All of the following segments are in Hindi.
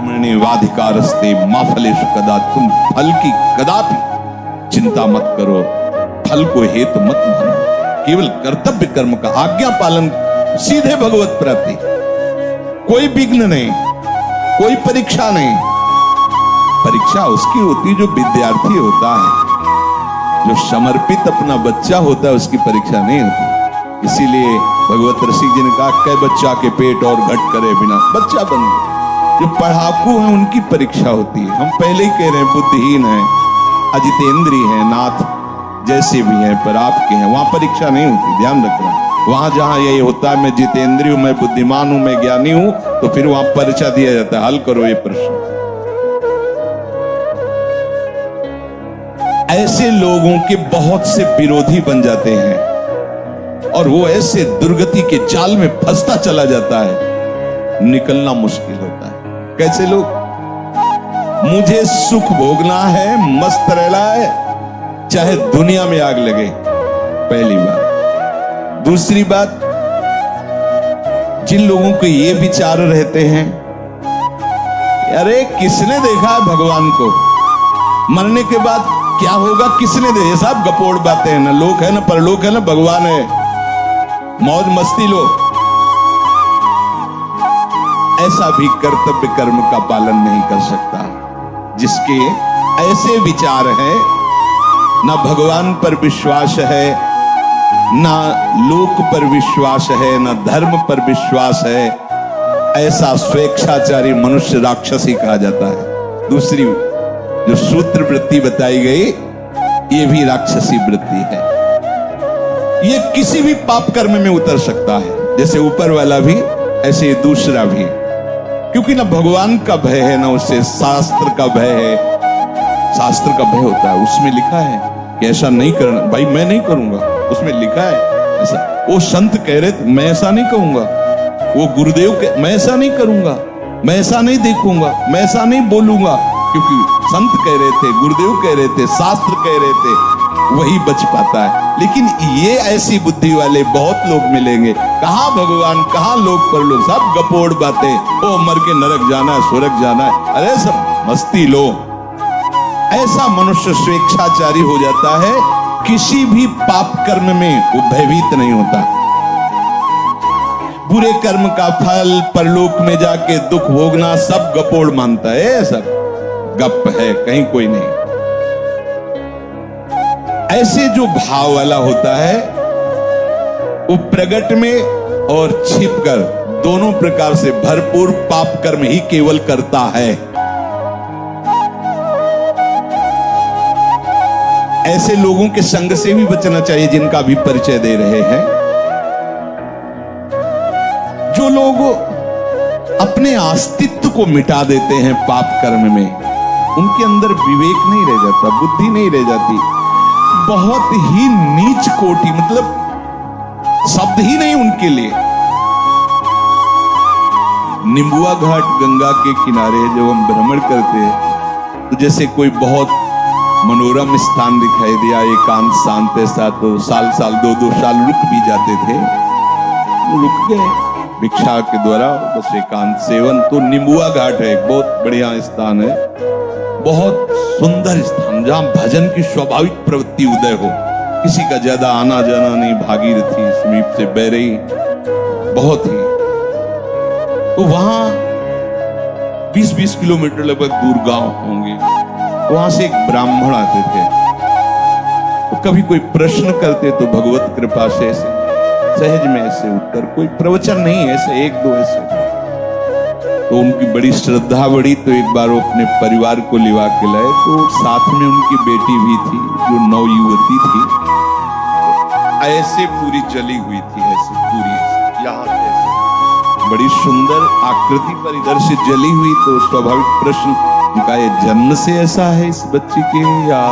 कर्मण्येवाधिकारस्ते मा फलेषु कदाचित्। तुम फल की कदापि चिंता मत करो, फल को हेतु मत मानो, केवल कर्तव्य कर्म का आज्ञा पालन, सीधे भगवत प्राप्ति। कोई विघ्न नहीं, कोई परीक्षा नहीं। परीक्षा उसकी होती जो विद्यार्थी होता है, जो समर्पित अपना बच्चा होता है, उसकी परीक्षा नहीं होती। इसीलिए भगवत रसिक जी ने कहा, कै बच्चा के पेट और घट करे बिना, बच्चा बन गया। जो पढ़ाकू हैं उनकी परीक्षा होती है। हम पहले ही कह रहे हैं बुद्धिहीन है, अजितेंद्रिय है, नाथ जैसे भी हैं पर आपके हैं, वहां परीक्षा नहीं होती, ध्यान रखना। वहां जहां ये होता है मैं जितेंद्रिय हूं, मैं बुद्धिमान हूं, मैं ज्ञानी हूं, तो फिर वहां परीक्षा दिया जाता है, हल करो ये प्रश्न। ऐसे लोगों के बहुत से विरोधी बन जाते हैं और वो ऐसे दुर्गति के जाल में फंसता चला जाता है, निकलना मुश्किल होता है। कैसे लोग, मुझे सुख भोगना है, मस्त रहना है, चाहे दुनिया में आग लगे, पहली बात। दूसरी बात, जिन लोगों के ये विचार रहते हैं, अरे किसने देखा है भगवान को, मरने के बाद क्या होगा किसने देखा, सब गपोड़ बातें हैं, ना लोक है ना परलोक है ना भगवान है, मौज मस्ती लो। ऐसा भी कर्तव्य कर्म का पालन नहीं कर सकता जिसके ऐसे विचार हैं, ना भगवान पर विश्वास है, ना लोक पर विश्वास है, ना धर्म पर विश्वास है। ऐसा स्वेच्छाचारी मनुष्य राक्षसी कहा जाता है। दूसरी जो सूत्र वृत्ति बताई गई, ये भी राक्षसी वृत्ति है। ये किसी भी पाप कर्म में उतर सकता है, जैसे ऊपर वाला भी ऐसे दूसरा भी, क्योंकि ना भगवान का भय है, ना उससे शास्त्र का भय है। शास्त्र का भय होता है, उसमें लिखा है कि ऐसा नहीं करना, भाई मैं नहीं करूंगा, उसमें लिखा है ऐसा। वो संत कह रहे थे मैं ऐसा नहीं कहूंगा, वो गुरुदेव मैं ऐसा नहीं करूंगा, मैं ऐसा नहीं देखूंगा, मैं ऐसा नहीं बोलूंगा, क्योंकि संत कह रहे थे, गुरुदेव कह रहे थे, शास्त्र कह रहे थे, वही बच पाता है। लेकिन ये ऐसी बुद्धि वाले बहुत लोग मिलेंगे, कहां भगवान कहां लोक पर लोग, सब गपोड़ बातें, ओ मर के नरक जाना है, स्वर्ग जाना है, अरे सब मस्ती लो। ऐसा मनुष्य स्वेच्छाचारी हो जाता है, किसी भी पाप कर्म में वो भयभीत नहीं होता। बुरे कर्म का फल परलोक में जाके दुख भोगना सब गपोड़ मानता है, सब गप है, कहीं कोई नहीं। ऐसे जो भाव वाला होता है वो प्रगट में और छिपकर दोनों प्रकार से भरपूर पाप कर्म ही केवल करता है। ऐसे लोगों के संग से भी बचना चाहिए जिनका भी परिचय दे रहे हैं। जो लोग अपने अस्तित्व को मिटा देते हैं पाप कर्म में, उनके अंदर विवेक नहीं रह जाता, बुद्धि नहीं रह जाती। बहुत ही नीच कोटि, मतलब शब्द ही नहीं उनके लिए। निम्बुआ घाट गंगा के किनारे जब हम भ्रमण करते तो जैसे कोई बहुत मनोरम स्थान दिखाई दिया, एकांत शांत ऐसा, तो साल साल 2-2 साल रुक भी जाते थे, रुक गए भिक्षा के द्वारा, बस एकांत सेवन। तो निम्बुआ घाट है, एक बहुत बढ़िया स्थान है, बहुत सुंदर स्थान, जहां भजन की स्वाभाविक प्रवृत्ति उदय हो, किसी का ज्यादा आना जाना नहीं, भागीरथी समीप से बह रही, बहुत ही। तो वहां 20-20 किलोमीटर लगभग दूर गांव होंगे, वहां से एक ब्राह्मण आते थे, तो कभी कोई प्रश्न करते तो भगवत कृपा से ऐसे सहज में ऐसे उत्तर, कोई प्रवचन नहीं, ऐसे 1-2 ऐसे। तो उनकी बड़ी श्रद्धा बढ़ी, तो एक बार वो अपने परिवार को लिवा के लाए, तो साथ में उनकी बेटी भी थी जो नवयुवती थी, ऐसे पूरी जली हुई थी, ऐसे पूरी यहाँ ऐसे बड़ी सुंदर आकृति पर इधर से जली हुई। तो स्वाभाविक प्रश्न उनका, ये जन्म से ऐसा है इस बच्ची के, या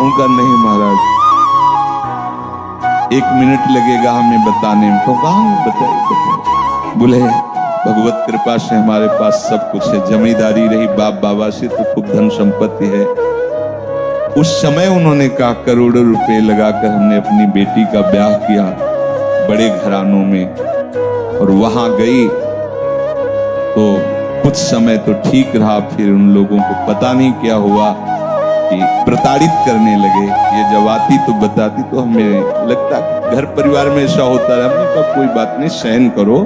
उनका नहीं महाराज 1 मिनट लगेगा हमें बताने में। तो कहाँ बताइए, बोले भगवत कृपा से हमारे पास सब कुछ है, जमींदारी रही बाप बाबा से, तो खूब धन संपत्ति है। उस समय उन्होंने कहा करोड़ों रुपए लगाकर हमने अपनी बेटी का ब्याह किया बड़े घरानों में, और वहां गई तो कुछ समय तो ठीक रहा, फिर उन लोगों को पता नहीं क्या हुआ कि प्रताड़ित करने लगे। ये जब आती तो बताती तो हमें लगता कि घर परिवार में ऐसा होता है। हमने कहा कोई बात नहीं, सहन करो,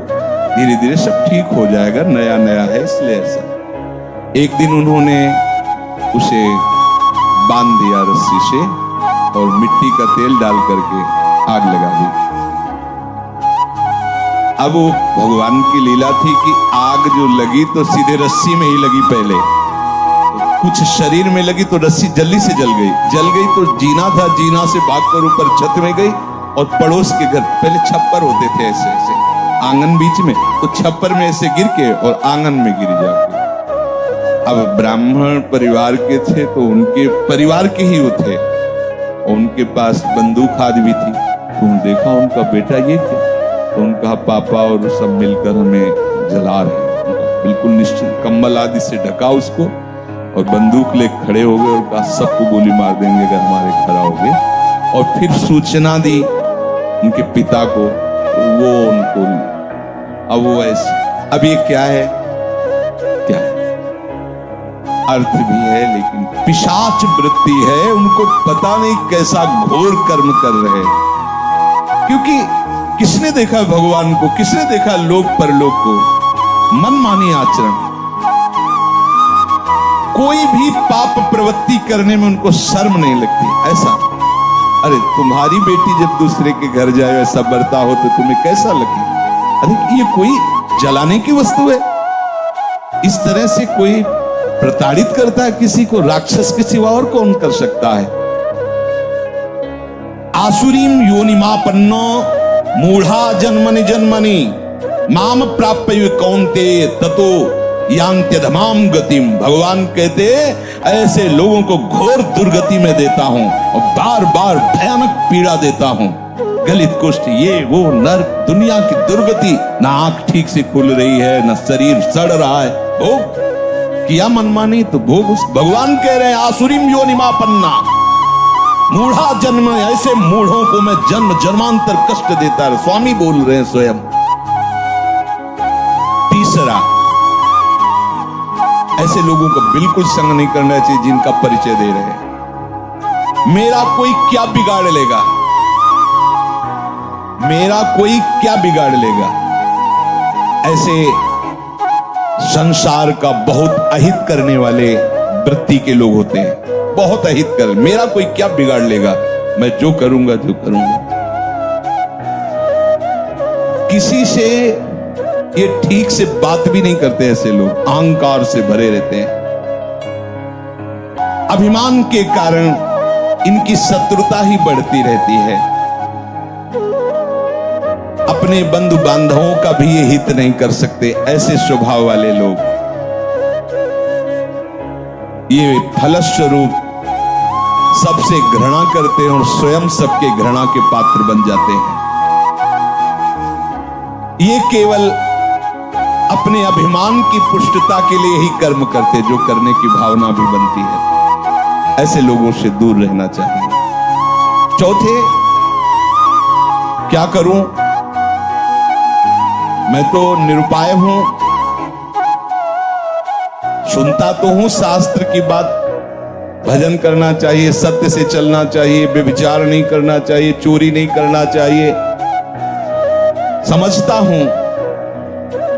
धीरे धीरे सब ठीक हो जाएगा, नया नया है इसलिए ऐसा। एक दिन उन्होंने उसे बांध दिया रस्सी से और मिट्टी का तेल डाल करके आग लगा दी। अब वो भगवान की लीला थी कि आग जो लगी तो सीधे रस्सी में ही लगी, पहले कुछ शरीर में लगी तो रस्सी जल्दी से जल गई तो जीना था, जीना से भागकर ऊपर छत में गई और पड़ोस के घर, पहले छप्पर होते थे ऐसे ऐसे आंगन बीच में, तो छप्पर में ऐसे गिर के और आंगन में गिर जाके। अब ब्राह्मण परिवार के थे तो उनके परिवार के ही वो थे और उनके पास बंदूक आदि भी थी। तो देखा उनका बेटा ये क्या, तो उनका पापा और सब मिलकर हमें जला रहे हैं। बिल्कुल निश्चित कंबल आदि से ढका उसको और बंदूक ले खड़े हो गए और कहा सबको गोली मार देंगे अगर हमारे घर आओगे। और फिर सूचना दी उनके पिता को, वो उनको अब वो ऐसे, अब ये क्या है, क्या है, अर्थ भी है लेकिन पिशाच वृत्ति है, उनको पता नहीं कैसा घोर कर्म कर रहे हैं। क्योंकि किसने देखा भगवान को, किसने देखा लोक परलोक को, मनमानी आचरण, कोई भी पाप प्रवृत्ति करने में उनको शर्म नहीं लगती। ऐसा, अरे तुम्हारी बेटी जब दूसरे के घर जाए ऐसा बरता हो तो तुम्हें कैसा लगे, अरे ये कोई जलाने की वस्तु है, इस तरह से कोई प्रताड़ित करता है किसी को, राक्षस के सिवा और कौन कर सकता है। आसुरीम योनिमापन्नो मूढ़ा जन्मनि जन्मनि माम प्राप्य कौन्तेय ततो यांत्यधमाम गतिम। भगवान कहते ऐसे लोगों को घोर दुर्गति में देता हूं और बार बार भयानक पीड़ा देता हूं, गलित कुष्ठ, ये वो नर्क, दुनिया की दुर्गति, ना आंख ठीक से खुल रही है, ना शरीर सड़ रहा है, भोग किया मनमानी तो भोग। भगवान कह रहे हैं आसुरीम योनिमापन्ना मूढ़ा जन्म, ऐसे मूढ़ों को मैं जन्म जन्मांतर कष्ट देता है, स्वामी बोल रहे हैं स्वयं। तीसरा, ऐसे लोगों का बिल्कुल संग नहीं करना चाहिए जिनका परिचय दे रहे हैं। मेरा कोई क्या बिगाड़ लेगा, मेरा कोई क्या बिगाड़ लेगा, ऐसे संसार का बहुत अहित करने वाले वृत्ति के लोग होते हैं। बहुत अहित कर, मेरा कोई क्या बिगाड़ लेगा, मैं जो करूंगा जो करूंगा। किसी से ये ठीक से बात भी नहीं करते, ऐसे लोग अहंकार से भरे रहते हैं। अभिमान के कारण इनकी शत्रुता ही बढ़ती रहती है। अपने बंधु बांधवों का भी ये हित नहीं कर सकते, ऐसे स्वभाव वाले लोग। ये फलस्वरूप सबसे घृणा करते हैं और स्वयं सबके घृणा के पात्र बन जाते हैं। ये केवल अपने अभिमान की पुष्टता के लिए ही कर्म करते, जो करने की भावना भी बनती है। ऐसे लोगों से दूर रहना चाहिए। चौथे, क्या करूं, मैं तो निरुपाय हूं, सुनता तो हूं शास्त्र की बात, भजन करना चाहिए, सत्य से चलना चाहिए, व्यभिचार नहीं करना चाहिए, चोरी नहीं करना चाहिए, समझता हूं,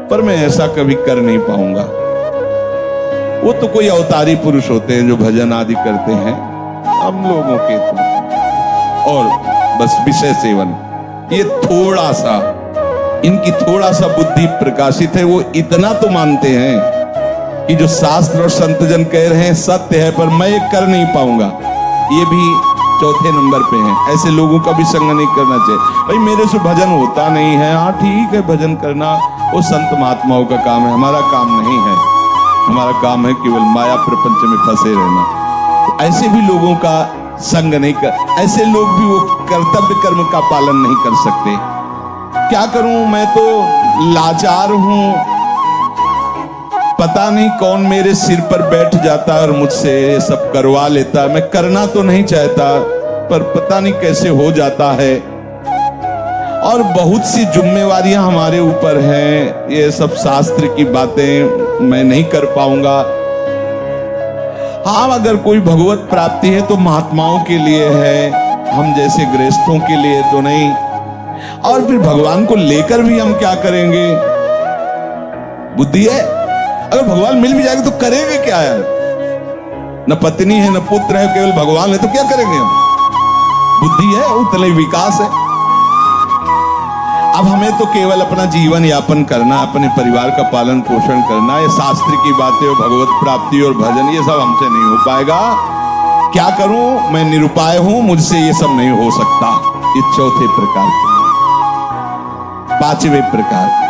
पर मैं ऐसा कभी कर नहीं पाऊंगा। वो तो कोई अवतारी पुरुष होते हैं जो भजन आदि करते हैं, हम लोगों के तो और बस विषय सेवन, ये थोड़ा सा, इनकी थोड़ा सा बुद्धि प्रकाशित है। वो इतना तो मानते हैं कि जो शास्त्र और संत जन कह रहे हैं सत्य है, पर मैं ये कर नहीं पाऊंगा, ये भी चौथे नंबर पे हैं। ऐसे लोगों का भी संग नहीं करना चाहिए। भाई मेरे से भजन होता नहीं है, हाँ ठीक है, भजन करना वो संत महात्माओं का काम है, हमारा काम नहीं है। हमारा काम है केवल माया प्रपंच में फंसे रहना। तो ऐसे भी लोगों का संग नहीं कर, ऐसे लोग भी वो कर्तव्य कर्म का पालन नहीं कर सकते। क्या करूं, मैं तो लाचार हूं, पता नहीं कौन मेरे सिर पर बैठ जाता और मुझसे ये सब करवा लेता। मैं करना तो नहीं चाहता, पर पता नहीं कैसे हो जाता है। और बहुत सी जिम्मेवारियां हमारे ऊपर हैं, ये सब शास्त्र की बातें मैं नहीं कर पाऊंगा। हाँ, अगर कोई भगवत प्राप्ति है तो महात्माओं के लिए है, हम जैसे गृहस्थों के लिए तो नहीं। और फिर भगवान को लेकर भी हम क्या करेंगे? बुद्धि है, अगर भगवान मिल भी जाएंगे तो करेंगे क्या यार? न पत्नी है न पुत्र है, केवल भगवान है, तो क्या करेंगे हम? बुद्धि है, उतना ही विकास है। अब हमें तो केवल अपना जीवन यापन करना, अपने परिवार का पालन पोषण करना, ये शास्त्र की बातें और भगवत प्राप्ति और भजन ये सब हमसे नहीं हो पाएगा। क्या करूं? मैं निरुपाय हूं, मुझसे ये सब नहीं हो सकता। ये चौथे प्रकार के। पांचवें प्रकार,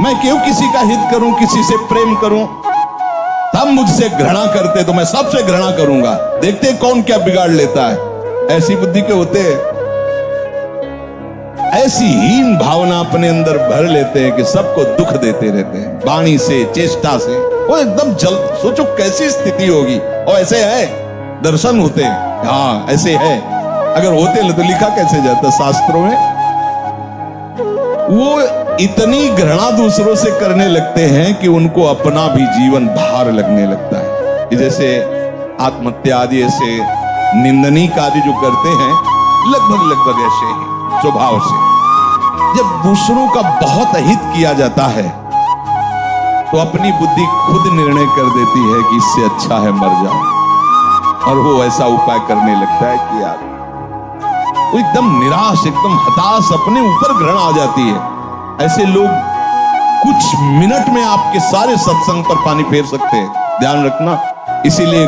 मैं क्यों किसी का हित करूं, किसी से प्रेम करूं? तब मुझसे घृणा करते तो मैं सबसे घृणा करूंगा। देखते कौन क्या बिगाड़ लेता है। ऐसी बुद्धि के होते हैं, ऐसी हीन भावना अपने अंदर भर लेते हैं कि सबको दुख देते रहते हैं, वाणी से, चेष्टा से। वो एकदम जल, सोचो कैसी स्थिति होगी। और ऐसे है, दर्शन होते हैं, हाँ ऐसे है। अगर होते तो लिखा कैसे जाता शास्त्रों में? वो इतनी घृणा दूसरों से करने लगते हैं कि उनको अपना भी जीवन भार लगने लगता है। जैसे आत्महत्या आदि, ऐसे निंदनीय कार्य जो करते हैं, लगभग ऐसे ही स्वभाव से। जब दूसरों का बहुत हित किया जाता है तो अपनी बुद्धि खुद निर्णय कर देती है कि इससे अच्छा है मर जाओ, और वो ऐसा उपाय करने लगता है कि यार वो एकदम निराश, एकदम हताश, अपने ऊपर घृणा आ जाती है। ऐसे लोग कुछ मिनट में आपके सारे सत्संग पर पानी फेर सकते हैं, ध्यान रखना। इसीलिए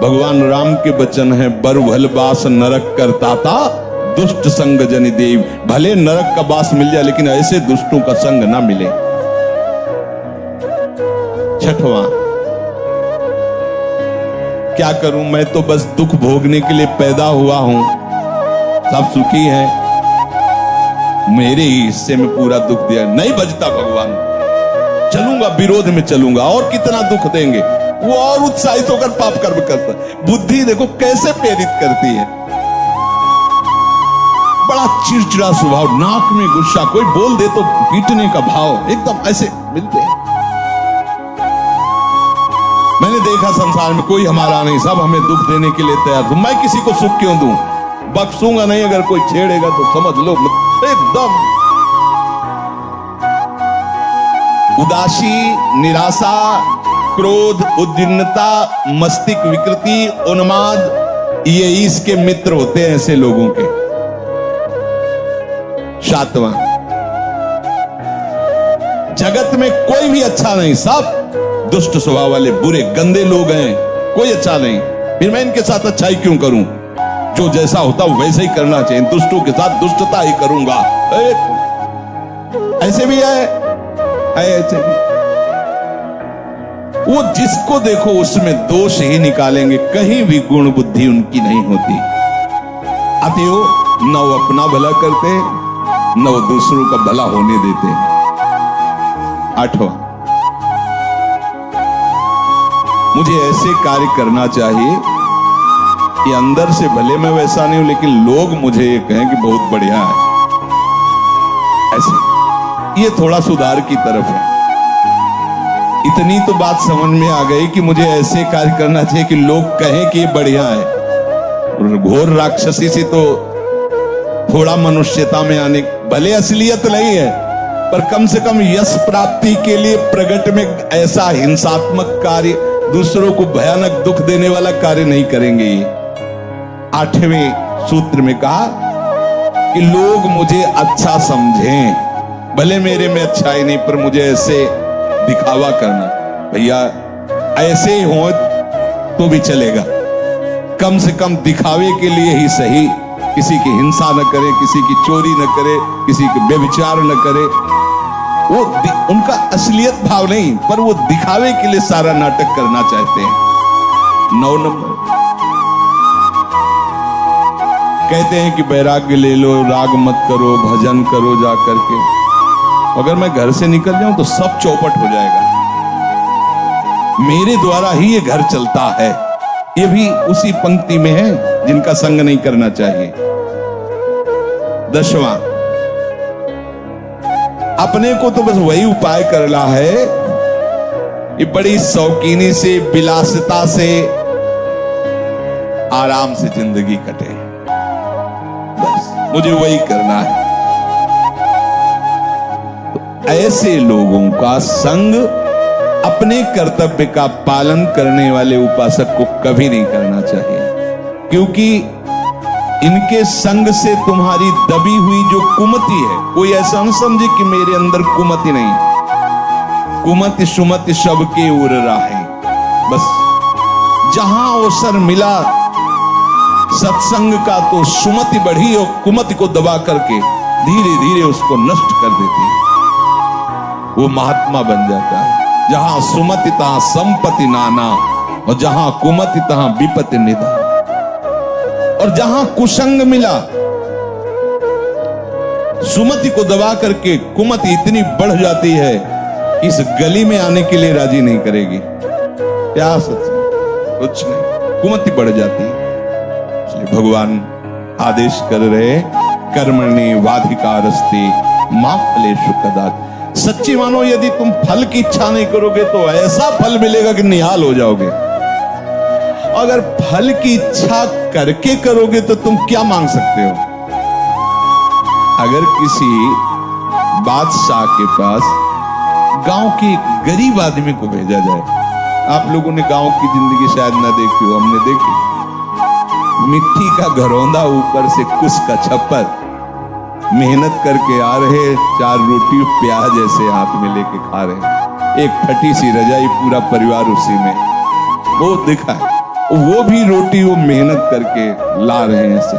भगवान राम के वचन है, बर भल बास नरक करता था, दुष्ट संग जनि देव। भले नरक का बास मिल जाए लेकिन ऐसे दुष्टों का संग ना मिले। छठवां, क्या करूं, मैं तो बस दुख भोगने के लिए पैदा हुआ हूं, सब सुखी है, मेरे ही हिस्से में पूरा दुख दिया। नहीं बचता भगवान, चलूंगा, विरोध में चलूंगा, और कितना दुख देंगे। वो और उत्साहित होकर पाप कर्म करता। बुद्धि देखो कैसे प्रेरित करती है। बड़ा चिड़चिड़ा स्वभाव, नाक में गुस्सा, कोई बोल दे तो पीटने का भाव, एकदम ऐसे मिलते हैं। मैंने देखा संसार में कोई हमारा नहीं, सब हमें दुख देने के लिए तैयार। तो मैं किसी को सुख क्यों दूं? बख्शूंगा नहीं, अगर कोई छेड़ेगा तो समझ लो एकदम उदासी, निराशा, क्रोध, उद्विग्नता, मस्तिष्क विकृति, उन्माद, ये इसके मित्र होते हैं ऐसे लोगों के। सातवां, जगत में कोई भी अच्छा नहीं, सब दुष्ट स्वभाव वाले, बुरे, गंदे लोग हैं, कोई अच्छा नहीं। फिर मैं इनके साथ अच्छाई क्यों करूं? जो जैसा होता वैसे ही करना चाहिए, दुष्टों के साथ दुष्टता ही करूंगा। ऐसे भी है ऐसे भी। वो जिसको देखो उसमें दोष ही निकालेंगे, कहीं भी गुण बुद्धि उनकी नहीं होती। अतएव न वो अपना भला करते, न वो दूसरों का भला होने देते। आठवां, मुझे ऐसे कार्य करना चाहिए कि अंदर से भले मैं वैसा नहीं हूं लेकिन लोग मुझे ये कहें कि बहुत बढ़िया है। ऐसे ये थोड़ा सुधार की तरफ है। इतनी तो बात समझ में आ गई कि मुझे ऐसे कार्य करना चाहिए कि लोग कहें कि ये बढ़िया है। और घोर राक्षसी से तो थोड़ा मनुष्यता में आने, भले असलियत नहीं है पर कम से कम यश प्राप्ति के लिए प्रगट में ऐसा हिंसात्मक कार्य, दूसरों को भयानक दुख देने वाला कार्य नहीं करेंगे। ये आठवें सूत्र में कहा कि लोग मुझे अच्छा समझें, भले मेरे में अच्छाई नहीं पर मुझे ऐसे दिखावा करना। भैया ऐसे ही हो तो भी चलेगा, कम से कम दिखावे के लिए ही सही। किसी की हिंसा न करे, किसी की चोरी न करे, किसी के व्यभिचार न करे। वो उनका असलियत भाव नहीं पर वो दिखावे के लिए सारा नाटक करना चाहते हैं। 9 नंबर, कहते हैं कि वैराग्य ले लो, राग मत करो, भजन करो जा करके। अगर मैं घर से निकल जाऊं तो सब चौपट हो जाएगा। मेरे द्वारा ही ये घर चलता है। ये भी उसी पंक्ति में है जिनका संग नहीं करना चाहिए। 10वां, अपने को तो बस वही उपाय करना है ये बड़ी शौकीनी से, विलासिता से, आराम से जिंदगी कटे, बस मुझे वही करना है। तो ऐसे लोगों का संग अपने कर्तव्य का पालन करने वाले उपासक को कभी नहीं करना चाहिए, क्योंकि इनके संग से तुम्हारी दबी हुई जो कुमति है, कोई ऐसा न समझे कि मेरे अंदर कुमति नहीं, कुमति सुमति सबके उड़ रहा है। बस जहां अवसर मिला सत्संग का तो सुमति बढ़ी और कुमति को दबा करके धीरे धीरे उसको नष्ट कर देती है, वो महात्मा बन जाता है। जहां सुमति तहां संपत्ति नाना, और जहां कुमति तहां विपत्ति निदान। और जहां कुसंग मिला, सुमति को दबा करके कुमति इतनी बढ़ जाती है कि इस गली में आने के लिए राजी नहीं करेगी। क्या सत्संग, कुछ नहीं, कुमति बढ़ जाती है। इसलिए भगवान आदेश कर रहे, कर्मणि वाधिकारस्ते मा फलेषु कदाचित्। सच्ची मानो, यदि तुम फल की इच्छा नहीं करोगे तो ऐसा फल मिलेगा कि निहाल हो जाओगे। अगर फल की इच्छा करके करोगे तो तुम क्या मांग सकते हो? अगर किसी बादशाह के पास गांव के गरीब आदमी को भेजा जाए, आप लोगों ने गांव की जिंदगी शायद ना देखी हो, हमने देखी। मिट्टी का घरौंदा, ऊपर से कुश का छप्पर, मेहनत करके आ रहे, 4 रोटी प्याज ऐसे हाथ में लेके खा रहे, एक फटी सी रजाई, पूरा परिवार उसी में, वो दिखा है। वो भी रोटी वो मेहनत करके ला रहे हैं ऐसे।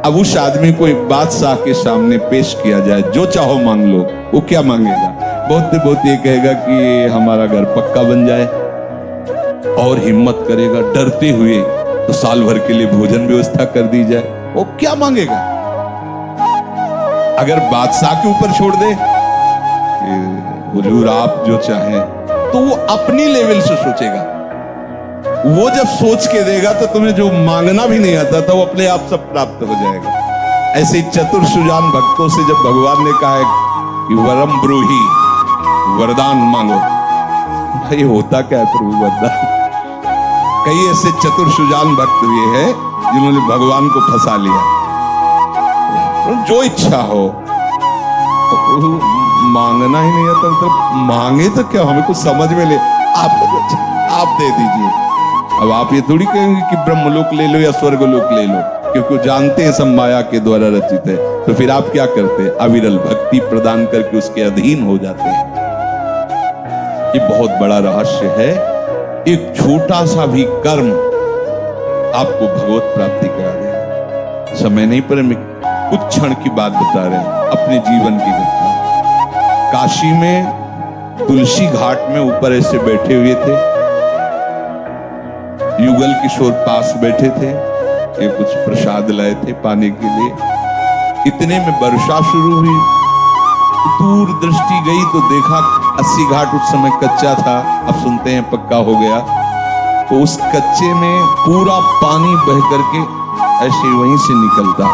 अब उस आदमी को एक बादशाह के सामने पेश किया जाए, जो चाहो मांग लो, वो क्या मांगेगा? बहुत ये कहेगा कि हमारा घर पक्का बन जाए, और हिम्मत करेगा डरते हुए तो साल भर के लिए भोजन व्यवस्था कर दी जाए। वो क्या मांगेगा? अगर बादशाह के ऊपर छोड़ दे, हुजूर आप जो चाहें, तो वो अपनी लेवल से सोचेगा। वो जब सोच के देगा तो तुम्हें जो मांगना भी नहीं आता था वो अपने आप सब प्राप्त हो जाएगा। ऐसे चतुर सुजान भक्तों से जब भगवान ने कहा है कि वरम ब्रूहि, वरदान मांगो, भाई होता क्या है प्रभु वरदान? कई ऐसे चतुर सुजान भक्त भी हैं जिन्होंने भगवान को फंसा लिया। जो इच्छा हो, तो मांगना ही नहीं आता, मतलब मांगे तो क्या, हमें कुछ समझ में ले, आप दे दीजिए। अब आप ये थोड़ी कहेंगे कि ब्रह्मलोक ले लो या स्वर्गलोक ले लो, क्योंकि जानते हैं सब माया के द्वारा रचित है। तो फिर आप क्या करते हैं? अविरल भक्ति प्रदान करके उसके अधीन हो जाते हैं। ये बहुत बड़ा रहस्य है। एक छोटा सा भी कर्म आपको भगवत प्राप्ति करा देगा। समय नहीं, पर कुछ क्षण की बात बता रहे हैं, अपने जीवन की घटना। काशी में तुलसी घाट में ऊपर ऐसे बैठे हुए थे, युगल किशोर पास बैठे थे, ये कुछ प्रसाद लाए थे पाने के लिए। इतने में वर्षा शुरू हुई, दूर दृष्टि गई तो देखा 80 घाट उस समय कच्चा था, अब सुनते हैं पक्का हो गया। तो उस कच्चे में पूरा पानी बह करके ऐसे वहीं से निकलता,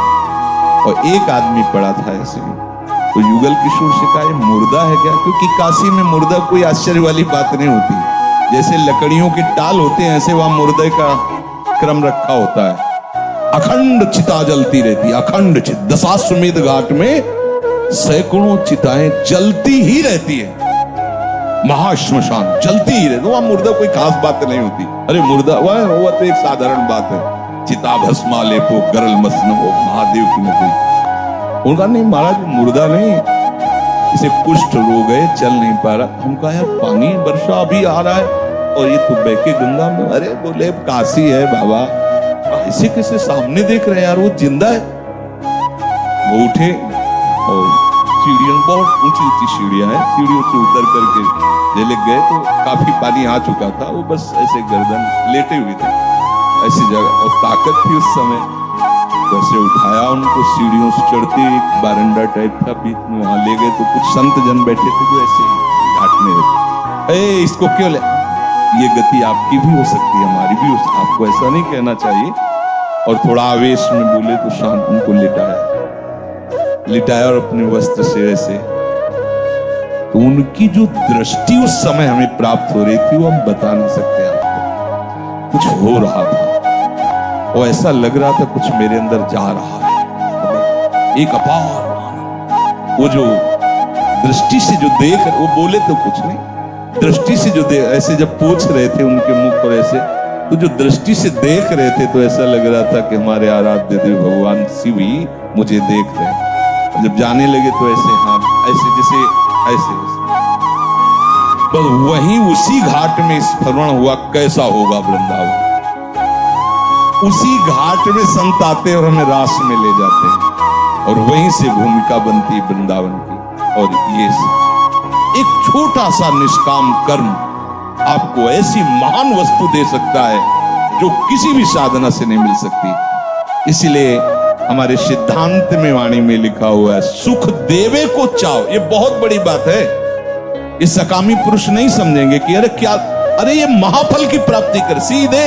और एक आदमी पड़ा था ऐसे। तो युगल किशोर से कहा, ये मुर्दा है क्या? क्योंकि काशी में मुर्दा कोई आश्चर्य वाली बात नहीं होती। जैसे लकड़ियों के टाल होते हैं, ऐसे वहां मुर्दे का क्रम रखा होता है। अखंड चिता जलती रहती, अखंड चिता। दशाश्वमेध घाट में सैकड़ों चिताएं जलती ही रहती है, महाश्मशान जलती ही रहती। वहां मुर्दा कोई खास बात नहीं होती। अरे मुर्दा वह तो एक साधारण बात है, चिता भस्मा लेपो गरल मसनो, महादेव की नगरी। उनका नहीं महाराज, मुर्दा नहीं, इसे कुष्ठ रोग है, चल नहीं पा रहा। हम कहा यार पानी वर्षा अभी आ रहा है और ये तो बहके गंगा में। अरे बोले काशी है बाबा, ऐसे कैसे सामने देख रहे हैं यार, वो जिंदा है। वो उठे और सीढ़ियां, बहुत ऊंची ऊंची सीढ़ियां हैं, सीढ़ियों से उतर करके ले गए तो काफी पानी आ चुका था। वो बस ऐसे गर्दन लेटे हुए थे ऐसी जगह, और ताकत थी उस समय। वैसे उठाया उनको, सीढ़ियों से चढ़ते एक बारंडा टाइप था बीच में, वहां ले गए। तो कुछ संत जन बैठे थे जो ऐसे घाट में रहते। इसको क्यों ले? ये गति आपकी भी हो सकती है, हमारी भी हो सकती है, आपको ऐसा नहीं कहना चाहिए। और थोड़ा आवेश में बोले तो शांत उनको लिटाया और अपने वस्त्र से ऐसे। तो उनकी जो दृष्टि उस समय हमें प्राप्त हो रही थी वो हम बता नहीं सकते आपको। कुछ हो रहा था वो ऐसा लग रहा था कुछ मेरे अंदर जा रहा है, एक अपार आनंद। वो जो दृष्टि से जो देख, वो बोले तो कुछ नहीं, दृष्टि से जो ऐसे जब पूछ रहे थे उनके मुख पर ऐसे, तो जो दृष्टि से देख रहे थे तो ऐसा लग रहा था कि हमारे आराध्य देव भगवान शिव ही मुझे देख रहे हैं। जब जाने लगे तो ऐसे हाँ ऐसे जैसे ऐसे बस वहीं उसी घाट में स्मरण हुआ कैसा होगा वृंदावन। उसी घाट में संत आते और हमें रास में ले जाते हैं और वहीं से भूमिका बनती है वृंदावन की। और ये एक छोटा सा निष्काम कर्म आपको ऐसी महान वस्तु दे सकता है जो किसी भी साधना से नहीं मिल सकती। इसीलिए हमारे सिद्धांत में वाणी में लिखा हुआ है, सुख देवे को चाहो। ये बहुत बड़ी बात है। ये सकामी पुरुष नहीं समझेंगे कि अरे क्या, अरे ये महाफल की प्राप्ति कर, सीधे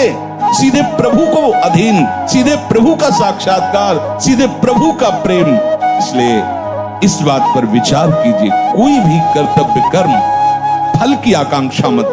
सीधे प्रभु को अधीन, सीधे प्रभु का साक्षात्कार, सीधे प्रभु का प्रेम। इसलिए इस बात पर विचार कीजिए, कोई भी कर्तव्य कर्म फल की आकांक्षा मत